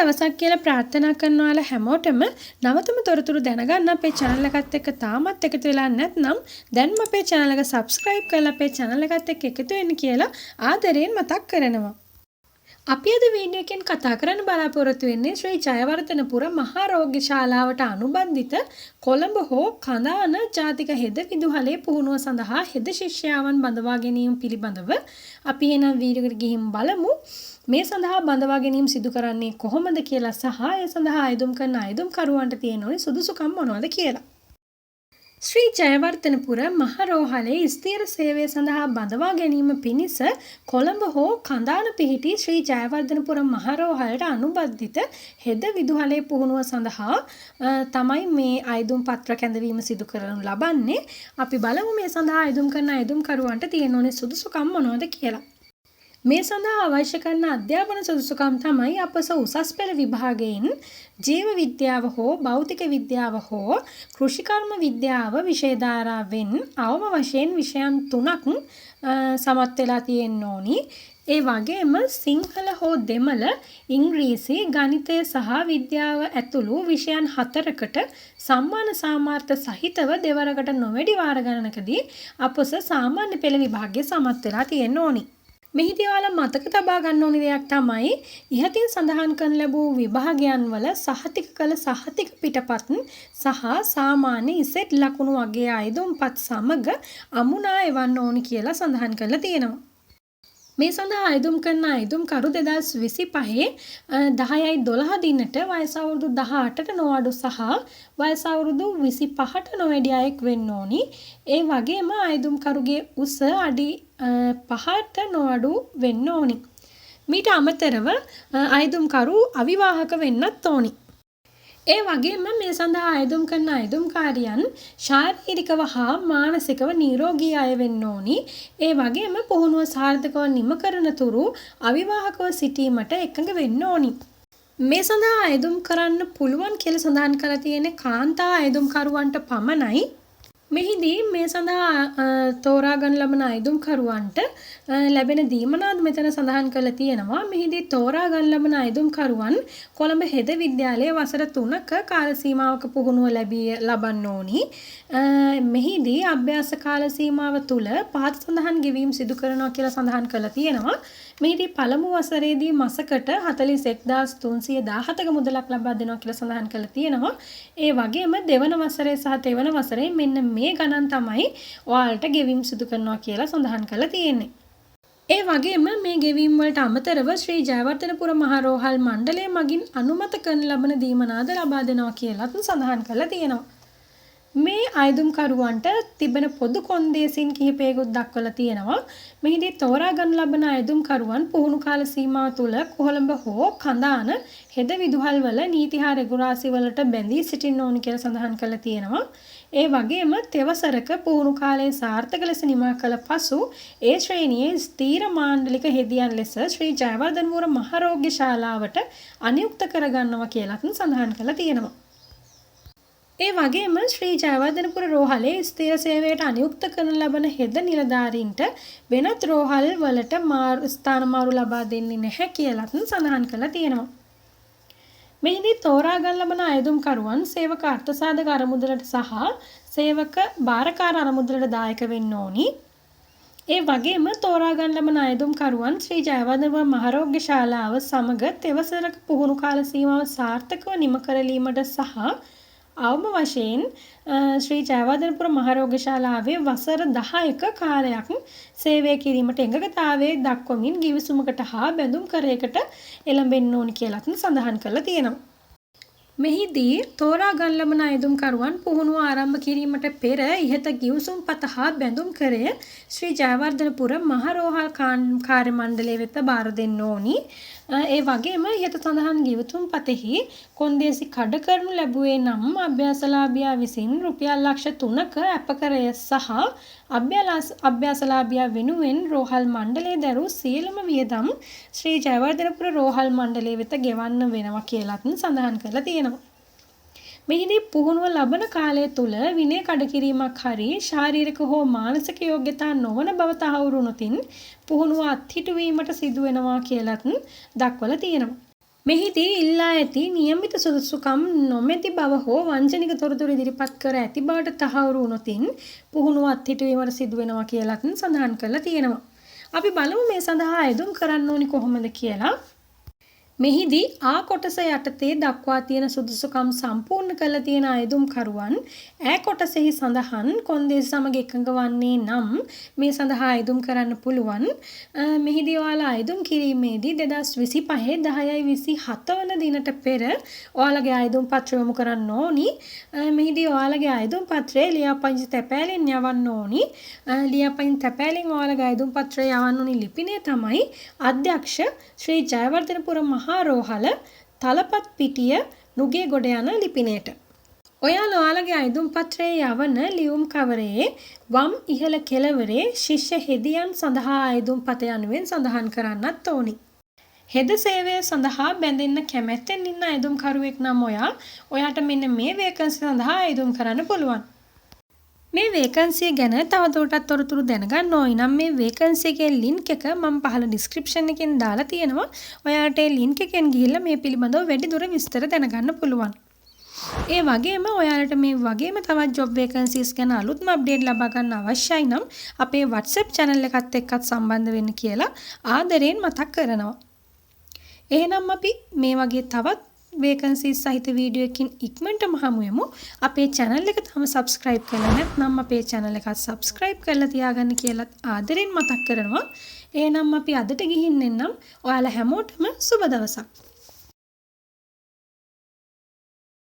දවසක් කියලා ප්‍රාර්ථනා කරනවාලා හැමෝටම නවතම තොරතුරු දැනගන්න අපේ channel එකත් එක්ක තාමත් එකතු වෙලා නැත්නම් දැන්ම අපේ channel එක subscribe කරලා අපේ channel එකත් එක්ක එකතු වෙන්න කියලා ආදරයෙන් මතක් කරනවා. අපි අද වීඩියෝ එකෙන් කතා කරන්න බලාපොරොත්තු වෙන්නේ ශ්‍රී ජයවර්ධනපුර මහා රෝග්‍යශාලාවට අනුබන්ධිත කොළඹ හෝ කඳාන ජාතික හෙද විදුහලේ පුහුණුව සඳහා හෙද ශිෂ්‍යාවන් බඳවා ගැනීම පිළිබඳව අපි එනම් වීඩියෝ එකට ගිහින් බලමු. මේ සඳහා බඳවා ගැනීම සිදු කරන්නේ කොහොමද කියලා සහ ඒ සඳහා ආයුධම් කරන ආයුධම්කරුවන්ට තියෙන ඕනි සුදුසුකම් මොනවද කියලා. ශ්‍රී ජයවර්ධනපුර මහරෝහලේ ස්ථීර සේවය සඳහා බඳවා ගැනීම පිණිස කොළඹ හෝ කඳාන පිහිටි ශ්‍රී ජයවර්ධනපුර මහරෝහලට අනුබද්ධිත හෙද විදුහලේ පුහුණුව සඳහා තමයි මේ ආයුධම් පත්‍ර කැඳවීම සිදු කරනු ලබන්නේ. අපි බලමු මේ සඳහා ආයුධම් කරන ආයුධම්කරුවන්ට තියෙන ඕනේ සුදුසුකම් මොනවද කියලා. මේ සඳහා අවශ්‍ය කරන අධ්‍යාපන සුදුසුකම් තමයි අපස උසස් පෙළ විභාගයෙන් ජීව විද්‍යාව හෝ භෞතික විද්‍යාව හෝ කෘෂිකර්ම විද්‍යාව විෂය ධාරාවෙන් අවම වශයෙන් විෂයන් 3ක් සමත් වෙලා තියෙන්න ඕනි. ඒ වගේම සිංහල හෝ දෙමළ, ඉංග්‍රීසි, ගණිතය සහ විද්‍යාව ඇතුළු විෂයන් 4කට සම්මාන සාමාර්ථ සහිතව දෙවරකට නොවැඩි වාර ගණනකදී අපස සාමාන්‍ය පෙළ විභාගයේ සමත් වෙලා තියෙන්න ඕනි. මෙහිදී ඔයාලා මතක තබා ගන්න ඕනි දෙයක් තමයි ඉහතින් සඳහන් කරන ලැබූ විභාගයන් වල සහතික කළ සහතික පිටපත් සහ සාමාන්‍ය ඉසෙට් ලකුණු වගේ ආයුධම්පත් සමග අමුණා එවන්න ඕනි කියලා සඳහන් කරලා තියෙනවා. මේ සඳහා ආයුධම් කරන ආයුධම්කරු 2025 10/12 දිනට වයස අවුරුදු 18ට නොඅඩු සහ වයස අවුරුදු 25ට නොවැඩි අයෙක් වෙන්න ඕනි. ඒ වගේම ආයුධම්කරුගේ උස අඩි 5ට නොඅඩු වෙන්න ඕනි. මීට අමතරව ආයුධම්කරු අවිවාහක වෙන්නත් ඕනි. ඒ වගේම මේ සඳහා ආයුධම් කරන ආයුධම්කාරියන් ශාරීරිකව හා මානසිකව නිරෝගී අය වෙන්න ඕනි. ඒ වගේම පුහුණුව සාර්ථකව නිම කරන තුරු අවිවාහකව සිටීමට එකඟ වෙන්න ඕනි. මේ සඳහා ආයුධම් කරන්න පුළුවන් කියලා සඳහන් කරලා තියෙන්නේ කාන්තා ආයුධම්කරුවන්ට පමණයි. මෙහිදී මේ සඳහා තෝරා ගන්න ලබන ආයුධම්කරුවන්ට ලැබෙන දීමනාද මෙතන සඳහන් කරලා තියෙනවා. මෙහිදී තෝරා ගන්න ලබන ආයුධම්කරුවන් කොළඹ හෙද විද්‍යාලයේ වසර 3ක කාල සීමාවක පුහුණුව ලබන්න ඕනි. මෙහිදී අභ්‍යාස කාල සීමාව තුළ පහත සඳහන් ගෙවීම් සිදු කරනවා කියලා සඳහන් කරලා තියෙනවා. මෙහිදී පළමු වසරේදී මාසකට 41317ක මුදලක් ලබා දෙනවා කියලා සඳහන් කරලා තියෙනවා. ඒ වගේම දෙවන වසරේ සහ තෙවන වසරේ මෙන්න මේ ගණන් තමයි ඔයාලට ගෙවීම් සිදු කරනවා කියලා සඳහන් කරලා තියෙන්නේ. ඒ වගේම මේ ගෙවීම් වලට අමතරව ශ්‍රී ජයවර්ධනපුර මහරෝහල් මණ්ඩලය මගින් අනුමත කරන ලබන දීමනාද ලබා දෙනවා කියලාත් සඳහන් කරලා තියෙනවා. මේ ආයුධම්කරුවන්ට තිබෙන පොදු කොන්දේසින් කිහිපයකුත් දක්වලා තියෙනවා. මෙහිදී තෝරා ගන්න ලබන ආයුධම්කරුවන් පුහුණු කාල සීමාව තුළ කොළඹ හෝ කඳාන හෙද විදුහල් වල නීති හා රෙගුලාසි වලට බැඳී සිටින්න ඕනි කියලා සඳහන් කරලා තියෙනවා. ඒ වගේම තෙවසරක පුහුණු කාලයේ සාර්ථක ලෙස නිමා කළ පසු ඒ ශ්‍රේණියේ ස්ථීර මාණ්ඩලික හෙදියන් ලෙස ශ්‍රී ජයවර්ධනපුර මහරෝග්‍යශාලාවට අනියුක්ත කරගන්නවා කියලාත් සඳහන් කරලා තියෙනවා. ඒ වගේම ශ්‍රී ජයවර්ධනපුර රෝහලේ ස්ථීර සේවයට අනියුක්ත කරන ලබන හෙද නිලධාරීන්ට වෙනත් රෝහල් වලට ස්ථාන මාරු ලබා දෙන්නේ නැහැ කියලාත් සඳහන් කරලා තියෙනවා. මෙහිදී තෝරා ගන්න ලබන ආයුධම්කරුවන් සේවක අර්ථසාධක අරමුදලට සහ සේවක භාරකාර අරමුදලට දායක වෙන්න ඕනි. ඒ වගේම තෝරා ගන්න ලබන ආයුධම්කරුවන් ශ්‍රී ජයවර්ධනපුර මහරෝග්‍යශාලාව සමග තෙවසරක පුහුණු කාල සීමාව සාර්ථකව නිම කරලීමට සහ අවම වශයෙන් ශ්‍රී ජයවර්ධනපුර මහරෝග්‍යශාලාවේ වසර 10ක කාලයක් සේවය කිරීමට එකඟතාවයේ දක්වමින් ගිවිසුමකට හා බැඳුම් කරයකට එළඹෙන්න ඕනි කියලාත් සඳහන් කරලා තියෙනවා. මෙහිදී තෝරා ගන්න ලබන ආයුධම්කරුවන් පුහුණුව ආරම්භ කිරීමට පෙර ඉහත ගිවිසුම් පත හා බැඳුම් කරය ශ්‍රී ජයවර්ධනපුර මහරෝහල් කාර්ය මණ්ඩලය වෙත බාර දෙන්න ඕනි. ඒ වගේම ඉහත සඳහන් ගිවිසුම් පතෙහි කොන්දේසි කඩ කරනු ලැබුවේ නම් අභ්‍යාසලාභියා විසින් රුපියල් ලක්ෂ 3ක අපකරය සහ අභ්‍යාසලාභියා වෙනුවෙන් රෝහල් මණ්ඩලයේ දරූ සියලුම වියදම් ශ්‍රී ජයවර්ධනපුර රෝහල් මණ්ඩලය වෙත ගෙවන්න වෙනවා කියලාත් සඳහන් කරලා තියෙනවා. මෙහිදී පුහුණුව ලබන කාලය තුල විනය කඩකිරීමක් හරි ශාරීරික හෝ මානසික යෝග්‍යතා නොවන බව තහවුරු නොතින් පුහුණුව අත්හිටුවීමට සිදු වෙනවා කියලාත් දක්වලා තියෙනවා. මෙහිදී ඉල්ලා ඇති නියමිත සුදුසුකම් නොමැති බව හෝ වංචනික තොරතුරු ඉදිරිපත් කර ඇති බවට තහවුරු වුණොතින් පුහුණුවත් හිටවීමට සිදු වෙනවා කියලාත් සඳහන් කරලා තියෙනවා. අපි බලමු මේ සඳහා අයදුම් කරන්න ඕනි කොහොමද කියලා. මෙහිදී ආ කොටස යටතේ දක්වා තියෙන සුදුසුකම් සම්පූර්ණ කරලා තියෙන අයදුම්කරුවන් ඈ කොටසෙහි සඳහන් කොන්දේසි සමග එකඟ වන්නේ නම් මේ සඳහා අයදුම් කරන්න පුළුවන්. මෙහිදී ඔයාලා අයදුම් කිරීමේදී 2025 10/27 වන දිනට පෙර ඔයාලගේ අයදුම් පත්‍රය යොමු කරන්න ඕනි. මෙහිදී ඔයාලගේ අයදුම් පත්‍රය ලියාපදිංචි තැපෑලෙන් යවන්න ඕනි. ලියාපදිංචි තැපෑලෙන් ඔයාලගේ අයදුම් පත්‍රය යවන්න ඕනි ලිපිනය තමයි අධ්‍යක්ෂ ශ්‍රී ජයවර්ධනපුර මහරෝහල තලපත් පිටිය නුගේගොඩ යන ලිපිනයට. ඔයාලගේ අයදුම් පත්‍රයේ යවන ලියුම් කවරේ වම් ඉහළ කෙළවරේ ශිෂ්‍ය හෙදියන් සඳහා අයදුම් පත යනුවෙන් සඳහන් කරන්නත් ඕනි. හෙද සේවය සඳහා බැඳෙන්න කැමැත්තෙන් ඉන්න අයදුම්කරුවෙක් නම් ඔයාට මෙන්න මේ වේකන්සි සඳහා අයදුම් කරන්න පුළුවන්. මේ වේකන්සිය ගැන තවදුරටත් තොරතුරු දැනගන්න ඕයි නම් මේ වේකන්සි එකේ ලින්ක් එක මම පහළ ඩිස්ක්‍රිප්ෂන් එකෙන් දාලා තියෙනවා. ඔයාලට ඒ ලින්ක් එකෙන් ගිහිල්ලා මේ පිළිබඳව වැඩිදුර විස්තර දැනගන්න පුළුවන්. ඒ වගේම ඔයාලට මේ වගේම තවත් ජොබ් වේකන්සිස් ගැන අලුත්ම අප්ඩේට් ලබා ගන්න අවශ්‍යයි නම් අපේ WhatsApp channel එකත් එක්කත් සම්බන්ධ වෙන්න කියලා ආදරයෙන් මතක් කරනවා. එහෙනම් අපි මේ වගේ තවත් වේකන්සි සහිත වීඩියෝ එකකින් ඉක්මනටම හමු වෙමු. අපේ channel එක තාම subscribe කරලා නැත්නම් අපේ channel එකත් subscribe කරලා තියාගන්න කියලාත් ආදරෙන් මතක් කරනවා. එහෙනම් අපි අදට ගිහින් එන්නම්. ඔයාලා හැමෝටම සුබ දවසක්.